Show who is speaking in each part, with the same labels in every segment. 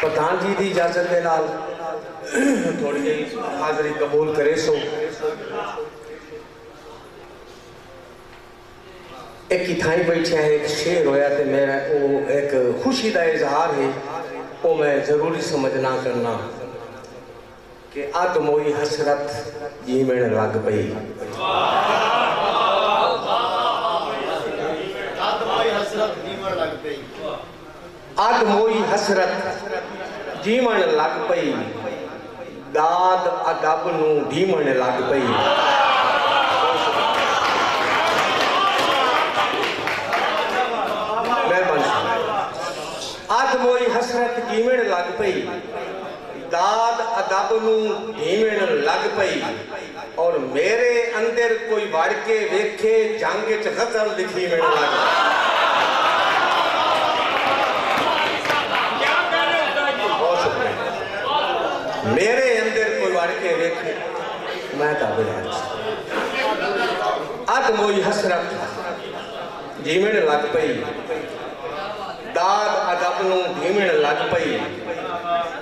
Speaker 1: پردھان جی دی اجازت دے نال تھوڑی جی حاضری قبول کرے سو ایک ہی تھائی بیٹھے ہیں ایک شعر ہویا تے میرا وہ ایک خوشی دا اظہار ہے وہ میں ضروری سمجھنا کرنا کہ آدم ہوئی حسرت جی میں لگ پئی آدم ہوئی حسرت جیمن لگ پئی داد ادب نو ڈیمن لگ پئی آدم ہوئی حسرت جیمن لگ پئی داد ادب نو ڈیمن لگ پئی اور میرے اندر کوئی وڑ کے ویکھے جنگ چ غزل لکھی میں لگ پئی میرے اندر کوئی وڑ کے ویکھے میں تا بیان آدم ہوئی حسرت جیمن لگ پئی داد ادب نو ڈیمن لگ پئی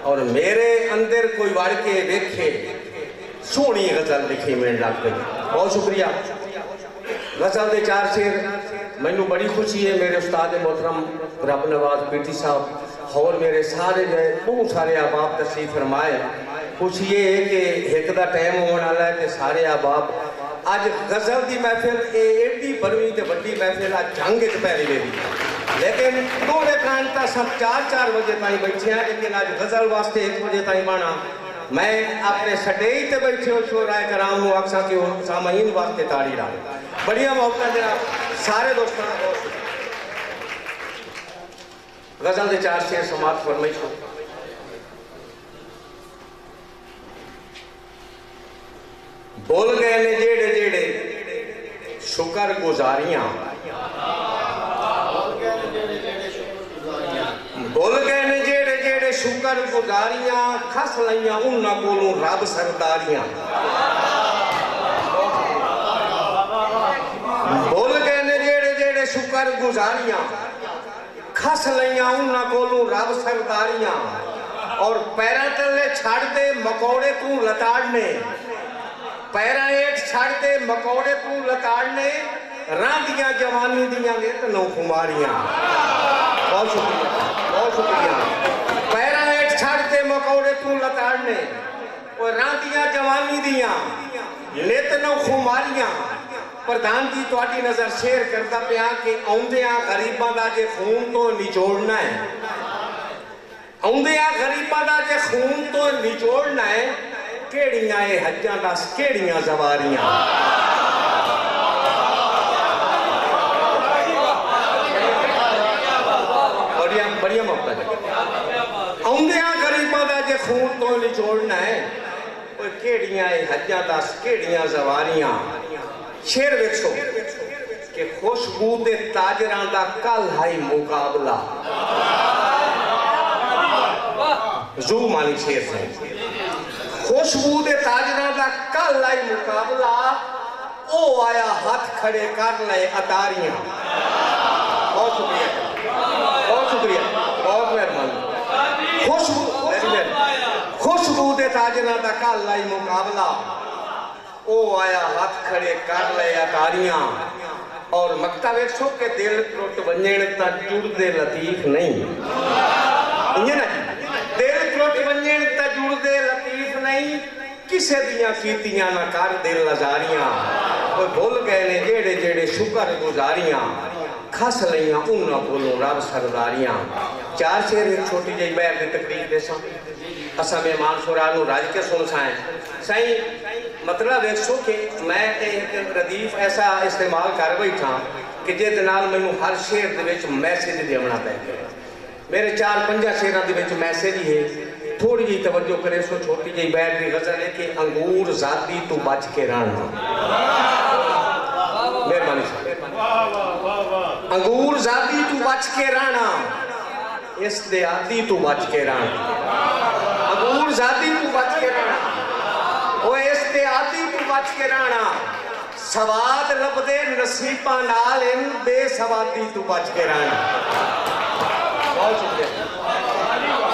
Speaker 1: اور میرے اندر کوئی وڑ کے ویکھے سونی غزل لکھی میں لگ پئی بہت شکریہ غزل دے 4 شعر مینوں بڑی خوشی ہے میرے استاد محترم رب نواز پیٹی صاحب اور میرے سارے بہت سارے احباب تشریف فرمائے خوشی یہ ہے کہ ایک دا ٹائم ہونے والا ہے کہ سارے احباب آج غزل دی محفل ایڈی بڑی تے بڑی محفل آج جنگ تے پہلی لے دی لیکن دوڑے کانتا سب 4 بجے تائیں بیٹھے ہیں لیکن آج غزل واسطے 1 بجے تائیں بانا میں اپنے سٹیج تے بیٹھے ہو شعراء کرام ہوں اکساں کے سامعین واسطے تاڑی رہا بڑیا محبت جناب سارے دوستان غزل دے 4 شعر سماعت فرمائی چھو بول گئے نے جیڑے جیڑے شکر گزاریاں بول گئے نے جیڑے جیڑے شکر گزاریاں کھس لائیاں انہاں کولوں رب سرداریاں بول گئے نے جیڑے جیڑے شکر گزاریاں کھس لائیاں انہاں کولوں رب سرداریاں اور پیرا تلے چھاڑ دے مکوڑے تو لتاڑنے پیرا ایک چھاڑ دے مکوڑے تو لتاڑنے راندیاں جوانی دیاں نیتنوں کماریاں بہت شکریہ پیرا ایک چھاڑ دے مکوڑے تو لتاڑنے اور راندیاں جوانی دیاں نیتنوں کماریاں پردھان جی تو آٹی نظر شیر کرتا پیا کہ اوندیاں غریباں دا جے خون تو نچوڑنا ہے اوندیاں غریباں دا جے خون تو نچوڑنا ہے کیڑیاں اے حجاں دا کیڑیاں زواریاں بڑیا موقع ہے اوندیاں غریباں دا جے خون تو نچوڑنا ہے کیڑیاں اے حجاں دا کیڑیاں زواریاں شیر ویکھو کہ خوشبو دے تاجراں دا کل ہائی مقابلہ زو مالی شیر سے خوشبو دے تاجراں دا کل ہائی مقابلہ او آیا ہاتھ کھڑے کر لے اتاریاں بہت شکریہ بہت مہربانی خوشبو دے تاجراں دا کل ہائی مقابلہ او آیا ہاتھ کھڑے کر لے اتاریاں اور مکتب ایک سو کے دل ٹوٹ ونجن تا جڑ دے لطیف نہیں دل ٹوٹ ونجن تا جڑ دے لطیف نہیں کسے دیاں کیتیاں نہ کر دل لزاریاں وہ بھول گئے نے جیڑے جیڑے شکر گزاریاں کھس لیاں انہاں کولوں رب سرداریاں 4 شعر ایک چھوٹی جی بیر دے تقریر دے ساں اسا مہمان شورانو راج کے سن سائیں سائیں مطلب ایک سو کہ میں ایک ردیف ایسا استعمال کر بیٹھا کہ جے دنال میں ہر شعر دے وچ میسیج دیونا پہ میرے 4-5 شعراں دے وچ میسیج ہی ہے تھوڑی جی توجہ کرے سو چھوٹی جی بیر دی غزل ہے کہ انگور ذاتی تو بچ کے رہنا مہربانی صاحب انگور ذاتی تو بچ کے رہنا اس دے آتی تو بچ کے رہنا انگور ذاتی تو بچ کے رہنا وہ اس دے آتی تو بچ کے رہنا سواد لب دے نصیبہ نال ان بے سوادی تو بچ کے رہنا بہت شکریہ